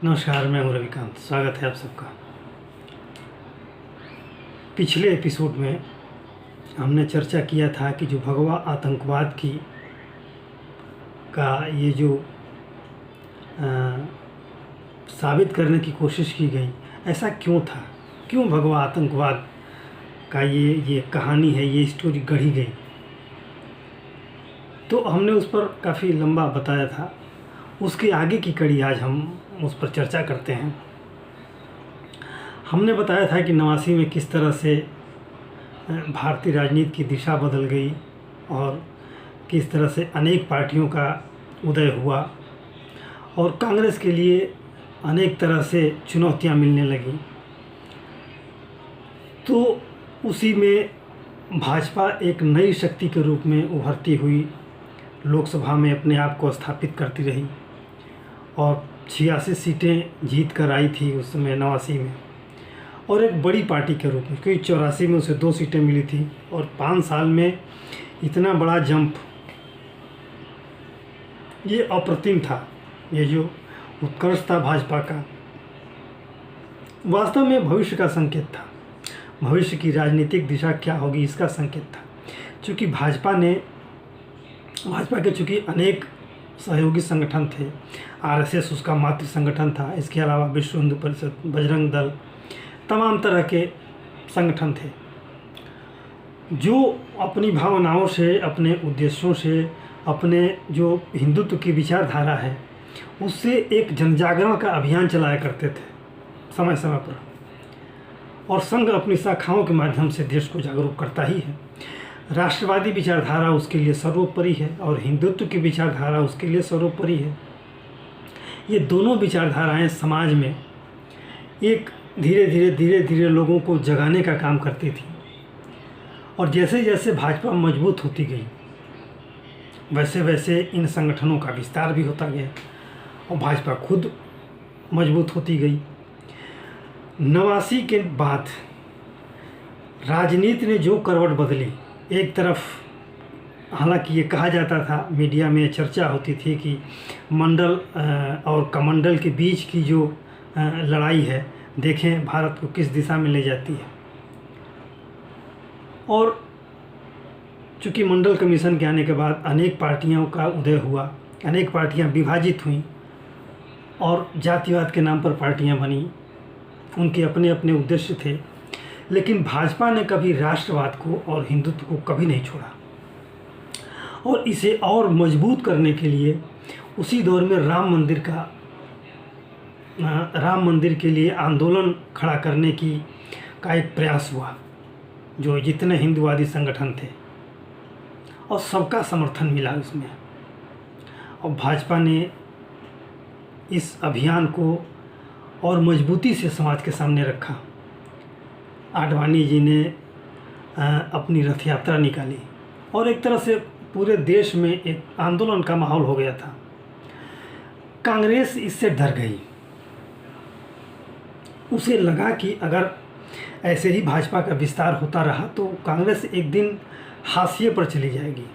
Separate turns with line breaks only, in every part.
नमस्कार, मैं हूं रविकांत। स्वागत है आप सबका। पिछले एपिसोड में हमने चर्चा किया था कि जो भगवा आतंकवाद की का ये जो साबित करने की कोशिश की गई, ऐसा क्यों था, क्यों भगवा आतंकवाद का ये कहानी है, ये स्टोरी गढ़ी गई। तो हमने उस पर काफ़ी लंबा बताया था। उसके आगे की कड़ी आज हम उस पर चर्चा करते हैं। हमने बताया था कि 89 में किस तरह से भारतीय राजनीति की दिशा बदल गई और किस तरह से अनेक पार्टियों का उदय हुआ और कांग्रेस के लिए अनेक तरह से चुनौतियां मिलने लगी। तो उसी में भाजपा एक नई शक्ति के रूप में उभरती हुई लोकसभा में अपने आप को स्थापित करती रही और 86 सीटें जीत कर आई थी उस समय 89 में, और एक बड़ी पार्टी के रूप में, क्योंकि 84 में उसे 2 सीटें मिली थी और 5 साल में इतना बड़ा जंप, ये अप्रतिम था। ये जो उत्कर्ष था भाजपा का, वास्तव में भविष्य का संकेत था। भविष्य की राजनीतिक दिशा क्या होगी इसका संकेत था। चूँकि भाजपा के चूँकि अनेक सहयोगी संगठन थे, आरएसएस उसका मातृ संगठन था, इसके अलावा विश्व हिंदू परिषद, बजरंग दल, तमाम तरह के संगठन थे जो अपनी भावनाओं से, अपने उद्देश्यों से, अपने जो हिंदुत्व की विचारधारा है उससे एक जनजागरण का अभियान चलाया करते थे समय समय पर। और संघ अपनी शाखाओं के माध्यम से देश को जागरूक करता ही है। राष्ट्रवादी विचारधारा उसके लिए सर्वोपरि है और हिंदुत्व की विचारधारा उसके लिए सर्वोपरि है। ये दोनों विचारधाराएं समाज में एक धीरे धीरे लोगों को जगाने का काम करती थी। और जैसे जैसे भाजपा मजबूत होती गई वैसे वैसे इन संगठनों का विस्तार भी होता गया और भाजपा खुद मजबूत होती गई। 89 के बाद राजनीति ने जो करवट बदली, एक तरफ हालांकि ये कहा जाता था, मीडिया में चर्चा होती थी कि मंडल और कमंडल के बीच की जो लड़ाई है, देखें भारत को किस दिशा में ले जाती है। और चूँकि मंडल कमीशन के आने के बाद अनेक पार्टियों का उदय हुआ, अनेक पार्टियां विभाजित हुईं और जातिवाद के नाम पर पार्टियां बनी, उनके अपने अपने उद्देश्य थे। लेकिन भाजपा ने कभी राष्ट्रवाद को और हिंदुत्व को कभी नहीं छोड़ा और इसे और मजबूत करने के लिए उसी दौर में राम मंदिर के लिए आंदोलन खड़ा करने का एक प्रयास हुआ, जो जितने हिंदुवादी संगठन थे और सबका समर्थन मिला उसमें। और भाजपा ने इस अभियान को और मजबूती से समाज के सामने रखा। आडवाणी जी ने अपनी रथ यात्रा निकाली और एक तरह से पूरे देश में एक आंदोलन का माहौल हो गया था। कांग्रेस इससे डर गई। उसे लगा कि अगर ऐसे ही भाजपा का विस्तार होता रहा तो कांग्रेस एक दिन हाशिए पर चली जाएगी।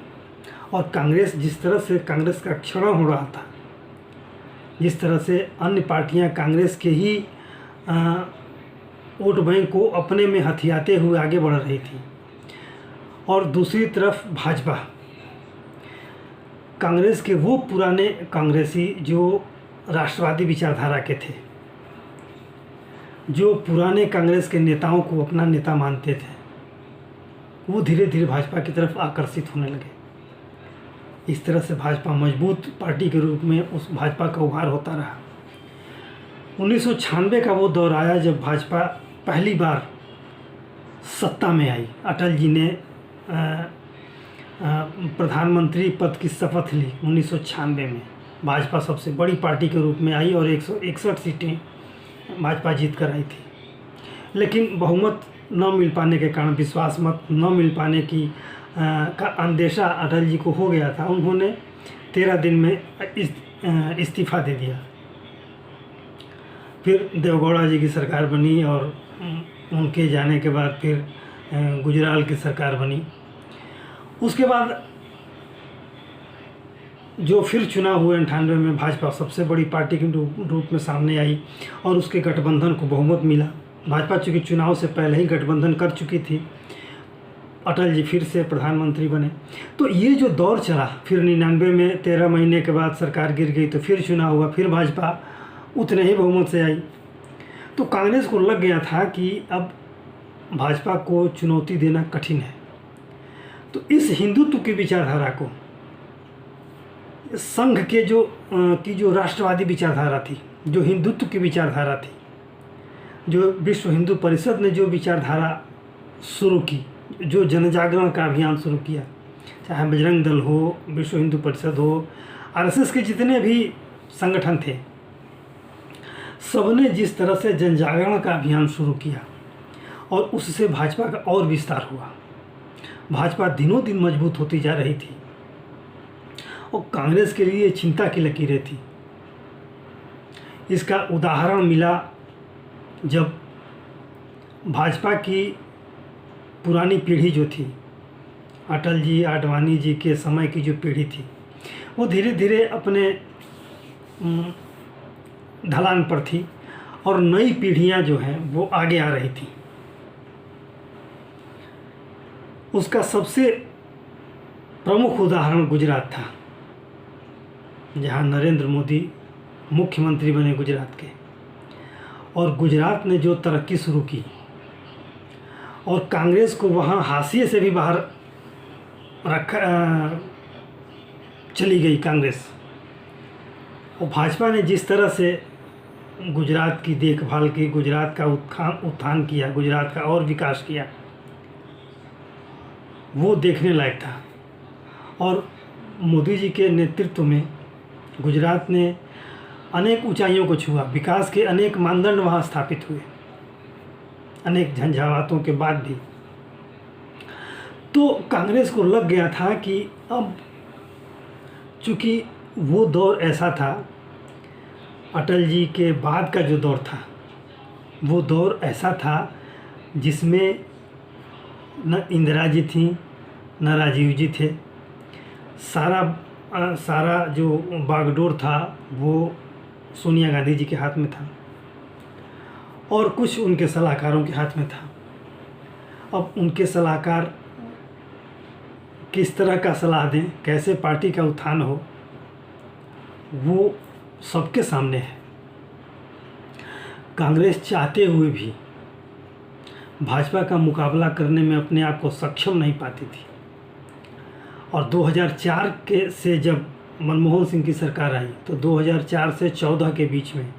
और कांग्रेस जिस तरह से कांग्रेस का क्षरण हो रहा था, जिस तरह से अन्य पार्टियां कांग्रेस के ही वोट बैंक को अपने में हथियाते हुए आगे बढ़ रही थी, और दूसरी तरफ भाजपा, कांग्रेस के वो पुराने कांग्रेसी जो राष्ट्रवादी विचारधारा के थे, जो पुराने कांग्रेस के नेताओं को अपना नेता मानते थे, वो धीरे धीरे भाजपा की तरफ आकर्षित होने लगे। इस तरह से भाजपा मजबूत पार्टी के रूप में उस भाजपा का उभार होता रहा। 1996 का वो दौर आया जब भाजपा पहली बार सत्ता में आई। अटल जी ने प्रधानमंत्री पद की शपथ ली 1996 में। भाजपा सबसे बड़ी पार्टी के रूप में आई और 161 सीटें भाजपा जीत कर आई थी। लेकिन बहुमत न मिल पाने के कारण, विश्वास मत न मिल पाने का अंदेशा अटल जी को हो गया था। उन्होंने 13 दिन में इस्तीफा दे दिया। फिर देवगौड़ा जी की सरकार बनी और उनके जाने के बाद फिर गुजराल की सरकार बनी। उसके बाद जो फिर चुनाव हुए 98 में, भाजपा सबसे बड़ी पार्टी के रूप में सामने आई और उसके गठबंधन को बहुमत मिला। भाजपा चूँकि चुनाव से पहले ही गठबंधन कर चुकी थी, अटल जी फिर से प्रधानमंत्री बने। तो ये जो दौर चला, फिर 99 में 13 महीने के बाद सरकार गिर गई, तो फिर चुनाव हुआ, फिर भाजपा उतने ही बहुमत से आई। तो कांग्रेस को लग गया था कि अब भाजपा को चुनौती देना कठिन है। तो इस हिंदुत्व की विचारधारा को, संघ के जो राष्ट्रवादी विचारधारा थी, जो हिंदुत्व की विचारधारा थी, जो विश्व हिंदू परिषद ने जो विचारधारा शुरू की, जो जनजागरण का अभियान शुरू किया, चाहे बजरंग दल हो, विश्व हिंदू परिषद हो, आरएसएस के जितने भी संगठन थे, सबने जिस तरह से जनजागरण का अभियान शुरू किया और उससे भाजपा का और विस्तार हुआ। भाजपा दिनों दिन मजबूत होती जा रही थी और कांग्रेस के लिए चिंता की लकीरें थी। इसका उदाहरण मिला जब भाजपा की पुरानी पीढ़ी जो थी, अटल जी, आडवाणी जी के समय की जो पीढ़ी थी, वो धीरे धीरे अपने ढलान पर थी और नई पीढ़ियां जो हैं वो आगे आ रही थी। उसका सबसे प्रमुख उदाहरण गुजरात था, जहां नरेंद्र मोदी मुख्यमंत्री बने गुजरात के, और गुजरात ने जो तरक्की शुरू की और कांग्रेस को वहां हाशिए से भी बाहर चली गई कांग्रेस, और भाजपा ने जिस तरह से गुजरात की देखभाल की, गुजरात का उत्थान किया, गुजरात का और विकास किया, वो देखने लायक था। और मोदी जी के नेतृत्व में गुजरात ने अनेक ऊंचाइयों को छुआ, विकास के अनेक मानदंड वहाँ स्थापित हुए, अनेक झंझावातों के बाद भी। तो कांग्रेस को लग गया था कि अब चूँकि वो दौर ऐसा था, अटल जी के बाद का जो दौर था, वो दौर ऐसा था जिसमें न इंदिरा जी थी, न राजीव जी थे। सारा जो बागडोर था वो सोनिया गांधी जी के हाथ में था और कुछ उनके सलाहकारों के हाथ में था। अब उनके सलाहकार किस तरह का सलाह दें, कैसे पार्टी का उत्थान हो, वो सबके सामने है। कांग्रेस चाहते हुए भी भाजपा का मुकाबला करने में अपने आप को सक्षम नहीं पाती थी। और 2004 से जब मनमोहन सिंह की सरकार आई, तो 2004 से 14 के बीच में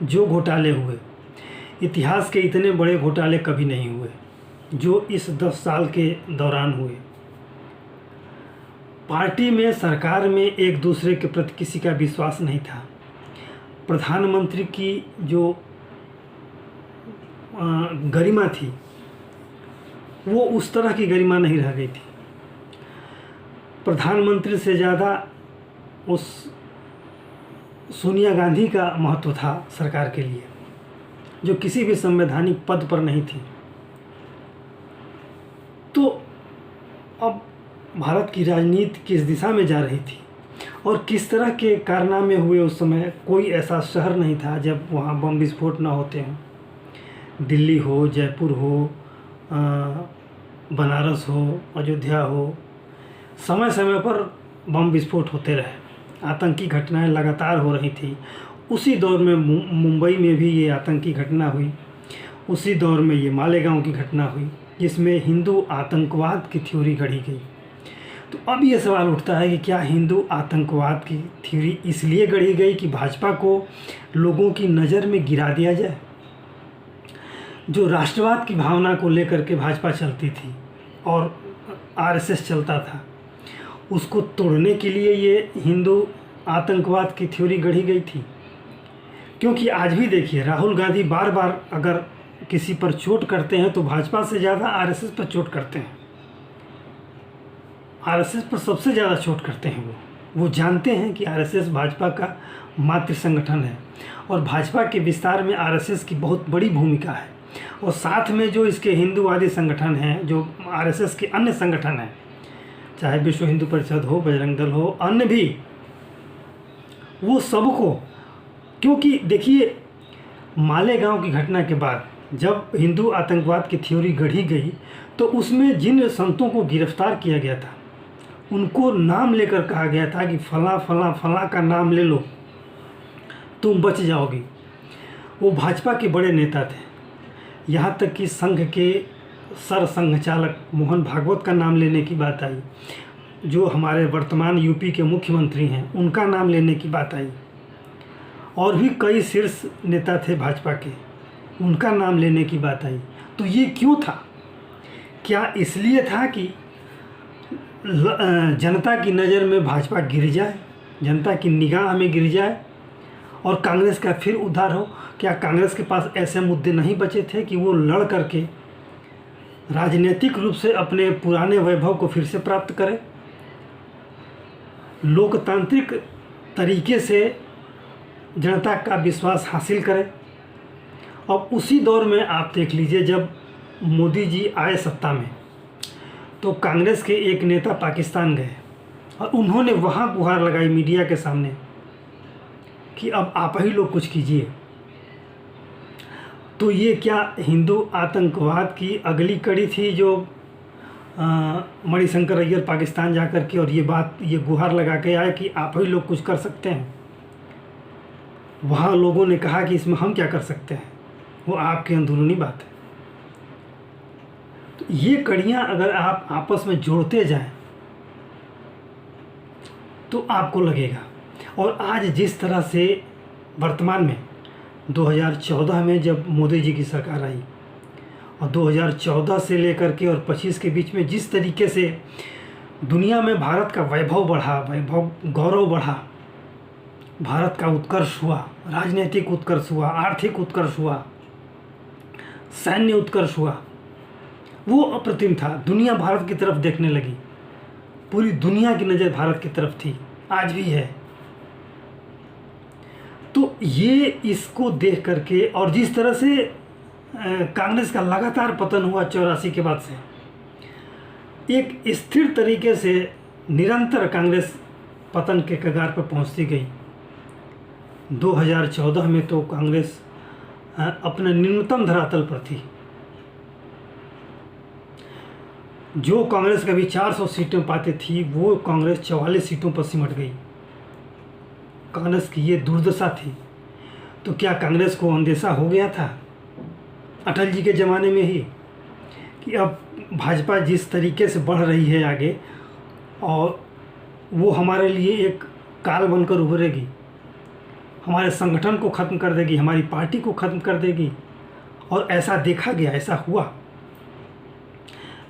जो घोटाले हुए, इतिहास के इतने बड़े घोटाले कभी नहीं हुए जो इस 10 साल के दौरान हुए। पार्टी में, सरकार में एक दूसरे के प्रति किसी का विश्वास नहीं था। प्रधानमंत्री की जो गरिमा थी, वो उस तरह की गरिमा नहीं रह गई थी। प्रधानमंत्री से ज़्यादा उस सोनिया गांधी का महत्व था सरकार के लिए, जो किसी भी संवैधानिक पद पर नहीं थी। तो अब भारत की राजनीति किस दिशा में जा रही थी और किस तरह के कारनामे हुए उस समय, कोई ऐसा शहर नहीं था जब वहाँ बम विस्फोट न होते हों। दिल्ली हो, जयपुर हो, बनारस हो, अयोध्या हो, समय समय पर बम विस्फोट होते रहे, आतंकी घटनाएं लगातार हो रही थी। उसी दौर में मुंबई में भी ये आतंकी घटना हुई, उसी दौर में ये मालेगांव की घटना हुई, जिसमें हिंदू आतंकवाद की थ्योरी गढ़ी गई। तो अब ये सवाल उठता है कि क्या हिंदू आतंकवाद की थ्योरी इसलिए गढ़ी गई कि भाजपा को लोगों की नज़र में गिरा दिया जाए? जो राष्ट्रवाद की भावना को लेकर के भाजपा चलती थी और आरएसएस चलता था, उसको तोड़ने के लिए ये हिंदू आतंकवाद की थ्योरी गढ़ी गई थी। क्योंकि आज भी देखिए, राहुल गांधी बार बार अगर किसी पर चोट करते हैं तो भाजपा से ज़्यादा आरएसएस पर चोट करते हैं। आरएसएस पर सबसे ज़्यादा चोट करते हैं। वो जानते हैं कि आरएसएस भाजपा का मातृ संगठन है और भाजपा के विस्तार में आरएसएस की बहुत बड़ी भूमिका है। और साथ में जो इसके हिंदूवादी संगठन हैं, जो आरएसएस के अन्य संगठन हैं, चाहे विश्व हिंदू परिषद हो, बजरंग दल हो, अन्य भी वो सबको, क्योंकि देखिए मालेगांव की घटना के बाद जब हिंदू आतंकवाद की थ्योरी गढ़ी गई तो उसमें जिन संतों को गिरफ्तार किया गया था उनको नाम लेकर कहा गया था कि फलां फलां फलां का नाम ले लो तुम बच जाओगे। वो भाजपा के बड़े नेता थे। यहाँ तक कि संघ के सरसंघ चालक मोहन भागवत का नाम लेने की बात आई, जो हमारे वर्तमान यूपी के मुख्यमंत्री हैं उनका नाम लेने की बात आई, और भी कई शीर्ष नेता थे भाजपा के, उनका नाम लेने की बात आई। तो ये क्यों था? क्या इसलिए था कि जनता की नज़र में भाजपा गिर जाए, जनता की निगाह में गिर जाए और कांग्रेस का फिर उद्धार हो? क्या कांग्रेस के पास ऐसे मुद्दे नहीं बचे थे कि वो लड़ करके राजनीतिक रूप से अपने पुराने वैभव को फिर से प्राप्त करे, लोकतांत्रिक तरीके से जनता का विश्वास हासिल करे? अब उसी दौर में आप देख लीजिए, जब मोदी जी आए सत्ता में तो कांग्रेस के एक नेता पाकिस्तान गए और उन्होंने वहाँ गुहार लगाई मीडिया के सामने कि अब आप ही लोग कुछ कीजिए। तो ये क्या हिंदू आतंकवाद की अगली कड़ी थी जो मणिशंकर अय्यर पाकिस्तान जाकर के और ये गुहार लगा के आए कि आप ही लोग कुछ कर सकते हैं? वहाँ लोगों ने कहा कि इसमें हम क्या कर सकते हैं, वो आपकी अंदरूनी बात है। तो ये कड़ियाँ अगर आप आपस में जोड़ते जाएं तो आपको लगेगा। और आज जिस तरह से वर्तमान में 2014 में जब मोदी जी की सरकार आई और 2014 से लेकर के और 25 के बीच में जिस तरीके से दुनिया में भारत का वैभव बढ़ा, गौरव बढ़ा, भारत का उत्कर्ष हुआ, राजनीतिक उत्कर्ष हुआ, आर्थिक उत्कर्ष हुआ, सैन्य उत्कर्ष हुआ, वो अप्रतिम था। दुनिया भारत की तरफ देखने लगी, पूरी दुनिया की नज़र भारत की तरफ थी, आज भी है। तो ये इसको देख करके और जिस तरह से कांग्रेस का लगातार पतन हुआ 84 के बाद से, एक स्थिर तरीके से निरंतर कांग्रेस पतन के कगार पर पहुंचती गई। 2014 में तो कांग्रेस अपने न्यूनतम धरातल पर थी। जो कांग्रेस कभी 400 सीटें पाती थी वो कांग्रेस 44 सीटों पर सिमट गई। कांग्रेस की ये दुर्दशा थी। तो क्या कांग्रेस को अंदेशा हो गया था अटल जी के ज़माने में ही कि अब भाजपा जिस तरीके से बढ़ रही है आगे और वो हमारे लिए एक काल बनकर उभरेगी, हमारे संगठन को ख़त्म कर देगी, हमारी पार्टी को ख़त्म कर देगी? और ऐसा देखा गया, ऐसा हुआ।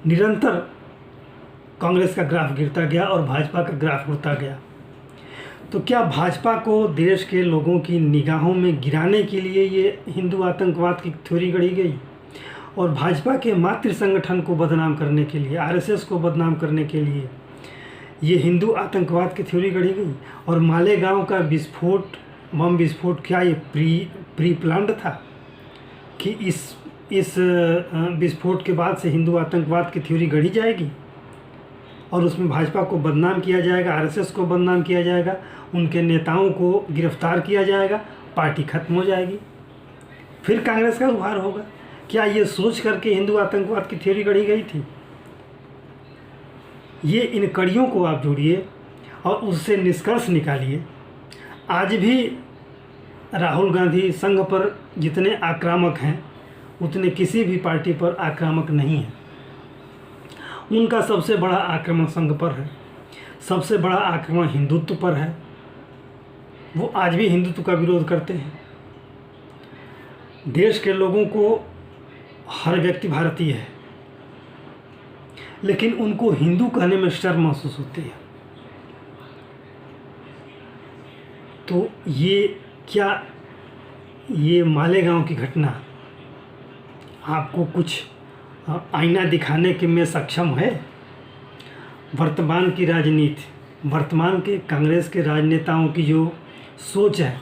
निरंतर कांग्रेस का ग्राफ गिरता गया और भाजपा का ग्राफ उड़ता गया। तो क्या भाजपा को देश के लोगों की निगाहों में गिराने के लिए ये हिंदू आतंकवाद की थ्योरी गढ़ी गई और भाजपा के मातृ संगठन को बदनाम करने के लिए, आरएसएस को बदनाम करने के लिए ये हिंदू आतंकवाद की थ्योरी गढ़ी गई? और मालेगांव का विस्फोट, बम विस्फोट, क्या ये प्री प्लान्ड था कि इस विस्फोट के बाद से हिंदू आतंकवाद की थ्योरी गढ़ी जाएगी और उसमें भाजपा को बदनाम किया जाएगा, आरएसएस को बदनाम किया जाएगा, उनके नेताओं को गिरफ्तार किया जाएगा, पार्टी खत्म हो जाएगी, फिर कांग्रेस का उभार होगा? क्या ये सोच करके हिंदू आतंकवाद की थ्योरी गढ़ी गई थी? ये इन कड़ियों को आप जोड़िए और उससे निष्कर्ष निकालिए। आज भी राहुल गांधी संघ पर जितने आक्रामक हैं उतने किसी भी पार्टी पर आक्रामक नहीं हैं। उनका सबसे बड़ा आक्रमण संघ पर है, सबसे बड़ा आक्रमण हिंदुत्व पर है। वो आज भी हिंदुत्व का विरोध करते हैं। देश के लोगों को हर व्यक्ति भारतीय है, लेकिन उनको हिंदू कहने में शर्म महसूस होती है। तो ये मालेगांव की घटना आपको कुछ आईना दिखाने के में सक्षम है? वर्तमान की राजनीति, वर्तमान के कांग्रेस के राजनेताओं की जो सोच है,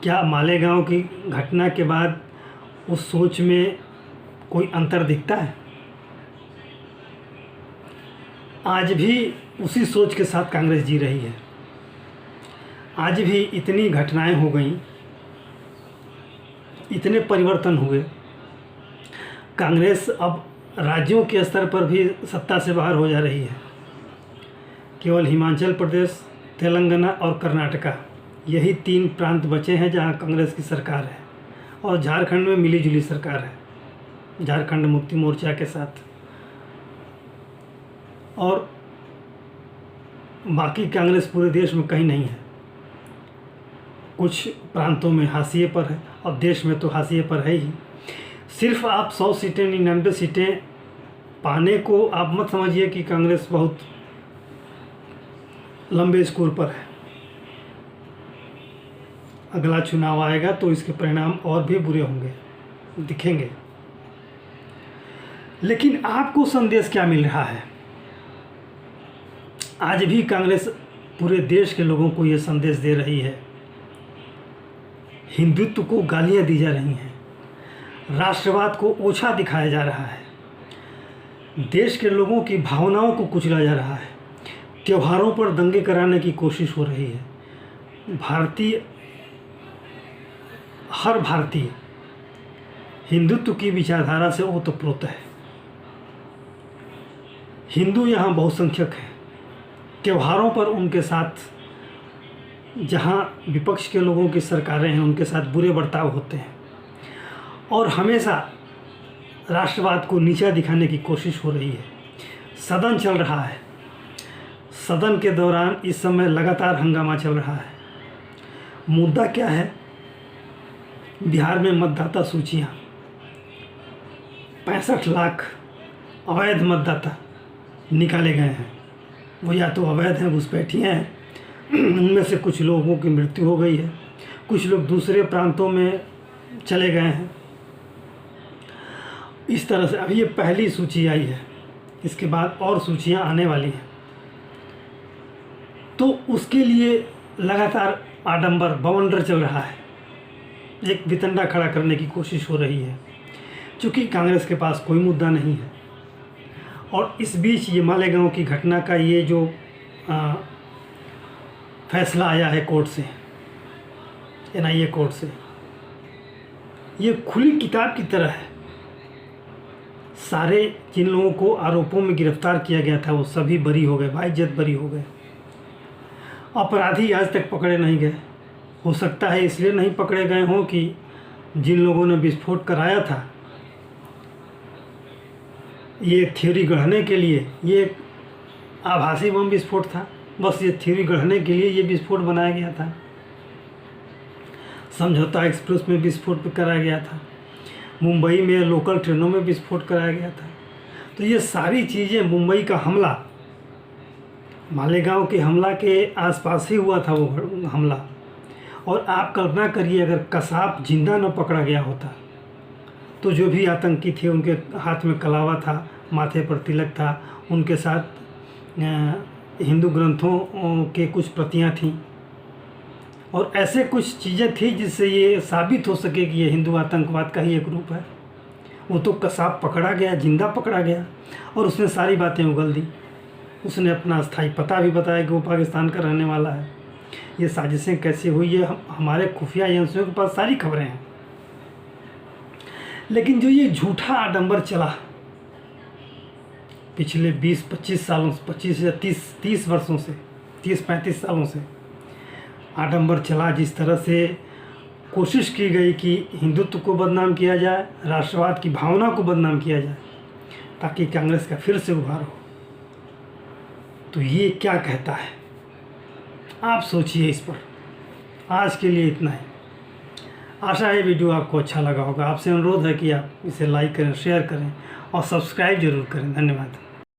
क्या मालेगांव की घटना के बाद उस सोच में कोई अंतर दिखता है? आज भी उसी सोच के साथ कांग्रेस जी रही है। आज भी इतनी घटनाएं हो गई, इतने परिवर्तन हुए। कांग्रेस अब राज्यों के स्तर पर भी सत्ता से बाहर हो जा रही है। केवल हिमाचल प्रदेश, तेलंगाना और कर्नाटका, यही 3 प्रांत बचे हैं जहां कांग्रेस की सरकार है, और झारखंड में मिलीजुली सरकार है, झारखंड मुक्ति मोर्चा के साथ। और बाकी कांग्रेस पूरे देश में कहीं नहीं है। कुछ प्रांतों में हाशिए पर है और देश में तो हाशिए पर है ही। सिर्फ आप 100 सीटें, 99 सीटें पाने को आप मत समझिए कि कांग्रेस बहुत लंबे स्कोर पर है। अगला चुनाव आएगा तो इसके परिणाम और भी बुरे होंगे, दिखेंगे। लेकिन आपको संदेश क्या मिल रहा है? आज भी कांग्रेस पूरे देश के लोगों को ये संदेश दे रही है। हिंदुत्व को गालियां दी जा रही हैं, राष्ट्रवाद को ओछा दिखाया जा रहा है, देश के लोगों की भावनाओं को कुचला जा रहा है, त्योहारों पर दंगे कराने की कोशिश हो रही है। हर भारतीय हिंदुत्व की विचारधारा से ओतप्रोत है। हिंदू यहाँ बहुसंख्यक हैं। त्योहारों पर उनके साथ, जहाँ विपक्ष के लोगों की सरकारें हैं, उनके साथ बुरे बर्ताव होते हैं और हमेशा राष्ट्रवाद को नीचा दिखाने की कोशिश हो रही है। सदन चल रहा है, सदन के दौरान इस समय लगातार हंगामा चल रहा है। मुद्दा क्या है? बिहार में मतदाता सूचियाँ, 65 लाख अवैध मतदाता निकाले गए हैं। वो या तो अवैध हैं, घुसपैठिए हैं, उनमें से कुछ लोगों की मृत्यु हो गई है, कुछ लोग दूसरे प्रांतों में चले गए हैं। इस तरह से अभी ये पहली सूची आई है, इसके बाद और सूचियां आने वाली हैं। तो उसके लिए लगातार आडंबर, बवंडर चल रहा है, एक वितंडा खड़ा करने की कोशिश हो रही है, क्योंकि कांग्रेस के पास कोई मुद्दा नहीं है। और इस बीच ये मालेगांव की घटना का ये जो फैसला आया है कोर्ट से, NIA कोर्ट से, ये खुली किताब की तरह है। सारे जिन लोगों को आरोपों में गिरफ्तार किया गया था वो सभी बरी हो गए, बाइज्जत बरी हो गए। अपराधी आज तक पकड़े नहीं गए। हो सकता है इसलिए नहीं पकड़े गए हों कि जिन लोगों ने विस्फोट कराया था, ये थ्योरी गढ़ने के लिए, ये आभासी बम विस्फोट था, बस ये थ्योरी गढ़ने के लिए ये विस्फोट बनाया गया था। समझौता एक्सप्रेस में विस्फोट कराया गया था, मुंबई में लोकल ट्रेनों में विस्फोट कराया गया था। तो ये सारी चीज़ें, मुंबई का हमला, मालेगांव के हमला के आसपास ही हुआ था वो हमला। और आप कल्पना करिए अगर कसाब जिंदा न पकड़ा गया होता तो जो भी आतंकी थे, उनके हाथ में कलावा था, माथे पर तिलक था, उनके साथ हिंदू ग्रंथों के कुछ प्रतियां थीं और ऐसे कुछ चीज़ें थी जिससे ये साबित हो सके कि ये हिंदू आतंकवाद का ही एक रूप है। वो तो कसाब पकड़ा गया, जिंदा पकड़ा गया और उसने सारी बातें उगल दी। उसने अपना स्थायी पता भी बताया कि वो पाकिस्तान का रहने वाला है। ये साजिशें कैसे हुई है, हमारे खुफिया एजेंसियों के पास सारी खबरें हैं। लेकिन जो ये झूठा आडंबर चला पिछले 20-25 सालों से, 25 या 30 वर्षों से, 30-35 सालों से आडंबर चला, जिस तरह से कोशिश की गई कि हिंदुत्व को बदनाम किया जाए, राष्ट्रवाद की भावना को बदनाम किया जाए ताकि कांग्रेस का फिर से उभार हो, तो ये क्या कहता है? आप सोचिए इस पर। आज के लिए इतना ही। आशा है वीडियो आपको अच्छा लगा होगा। आपसे अनुरोध है कि आप इसे लाइक करें, शेयर करें और सब्सक्राइब जरूर करें। धन्यवाद।